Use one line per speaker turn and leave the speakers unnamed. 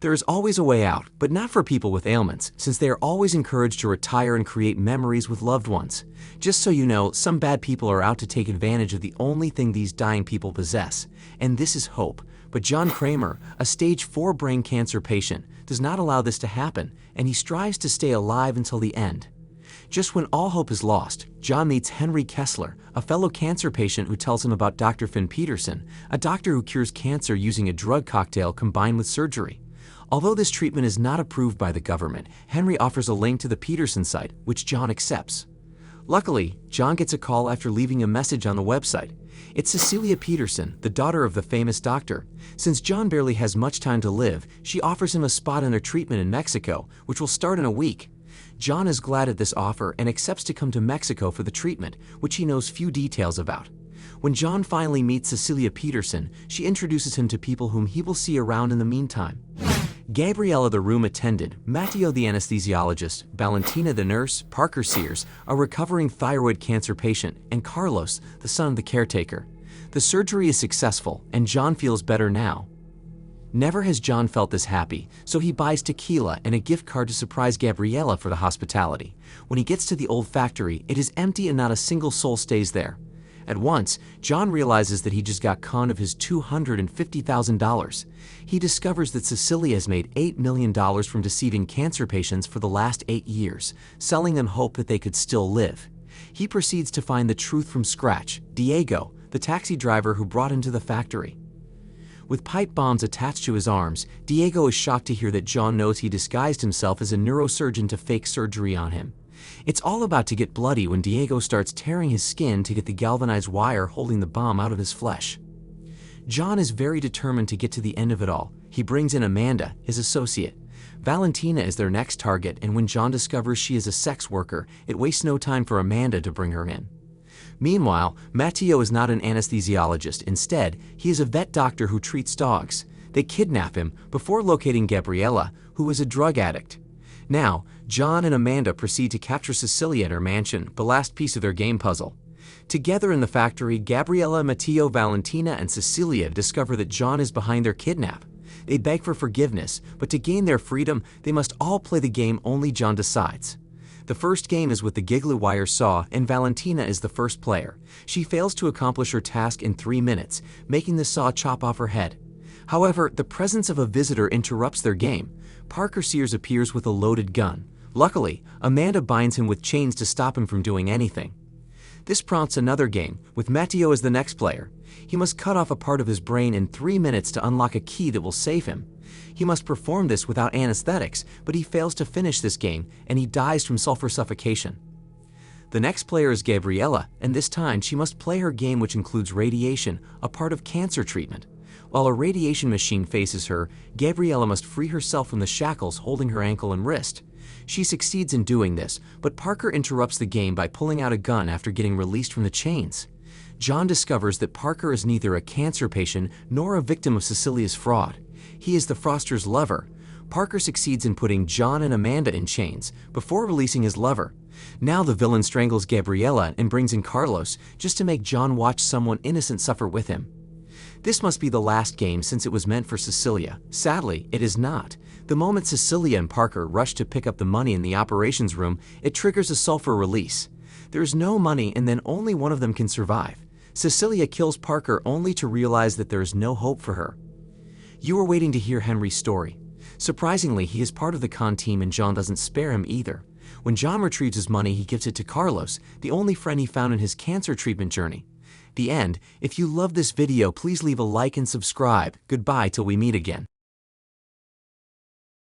There is always a way out, but not for people with ailments, since they are always encouraged to retire and create memories with loved ones. Just so you know, some bad people are out to take advantage of the only thing these dying people possess, and this is hope. But John Kramer, a stage 4 brain cancer patient, does not allow this to happen, and he strives to stay alive until the end. Just when all hope is lost, John meets Henry Kessler, a fellow cancer patient who tells him about Dr. Finn Peterson, a doctor who cures cancer using a drug cocktail combined with surgery. Although this treatment is not approved by the government, Henry offers a link to the Peterson site, which John accepts. Luckily, John gets a call after leaving a message on the website. It's Cecilia Peterson, the daughter of the famous doctor. Since John barely has much time to live, she offers him a spot in her treatment in Mexico, which will start in a week. John is glad at this offer and accepts to come to Mexico for the treatment, which he knows few details about. When John finally meets Cecilia Peterson, she introduces him to people whom he will see around in the meantime. Gabriella, the room attendant, Matteo, the anesthesiologist, Valentina, the nurse, Parker Sears, a recovering thyroid cancer patient, and Carlos, the son of the caretaker. The surgery is successful, and John feels better now. Never has John felt this happy, so he buys tequila and a gift card to surprise Gabriella for the hospitality. When he gets to the old factory, it is empty and not a single soul stays there. At once, John realizes that he just got conned of his $250,000. He discovers that Cecilia has made $8 million from deceiving cancer patients for the last 8 years, selling them hope that they could still live. He proceeds to find the truth from scratch, Diego, the taxi driver who brought him to the factory. With pipe bombs attached to his arms, Diego is shocked to hear that John knows he disguised himself as a neurosurgeon to fake surgery on him. It's all about to get bloody when Diego starts tearing his skin to get the galvanized wire holding the bomb out of his flesh. John is very determined to get to the end of it all. He brings in Amanda, his associate. Valentina is their next target, and when John discovers she is a sex worker, it wastes no time for Amanda to bring her in. Meanwhile, Matteo is not an anesthesiologist. Instead, he is a vet doctor who treats dogs. They kidnap him before locating Gabriella, who is a drug addict. Now, John and Amanda proceed to capture Cecilia at her mansion, the last piece of their game puzzle. Together in the factory, Gabriella, Matteo, Valentina, and Cecilia discover that John is behind their kidnap. They beg for forgiveness, but to gain their freedom, they must all play the game only John decides. The first game is with the giggly wire saw, and Valentina is the first player. She fails to accomplish her task in 3 minutes, making the saw chop off her head. However, the presence of a visitor interrupts their game. Parker Sears appears with a loaded gun. Luckily, Amanda binds him with chains to stop him from doing anything. This prompts another game, with Matteo as the next player. He must cut off a part of his brain in 3 minutes to unlock a key that will save him. He must perform this without anesthetics, but he fails to finish this game, and he dies from sulfur suffocation. The next player is Gabriella, and this time she must play her game, which includes radiation, a part of cancer treatment. While a radiation machine faces her, Gabriella must free herself from the shackles holding her ankle and wrist. She succeeds in doing this, but Parker interrupts the game by pulling out a gun after getting released from the chains. John discovers that Parker is neither a cancer patient nor a victim of Cecilia's fraud. He is the Froster's lover. Parker succeeds in putting John and Amanda in chains before releasing his lover. Now the villain strangles Gabriella and brings in Carlos just to make John watch someone innocent suffer with him. This must be the last game since it was meant for Cecilia. Sadly, it is not. The moment Cecilia and Parker rush to pick up the money in the operations room, it triggers a sulfur release. There is no money, and then only one of them can survive. Cecilia kills Parker only to realize that there is no hope for her. You are waiting to hear Henry's story. Surprisingly, he is part of the con team and John doesn't spare him either. When John retrieves his money, he gives it to Carlos, the only friend he found in his cancer treatment journey. The end. If you love this video, please leave a like and subscribe. Goodbye till we meet again.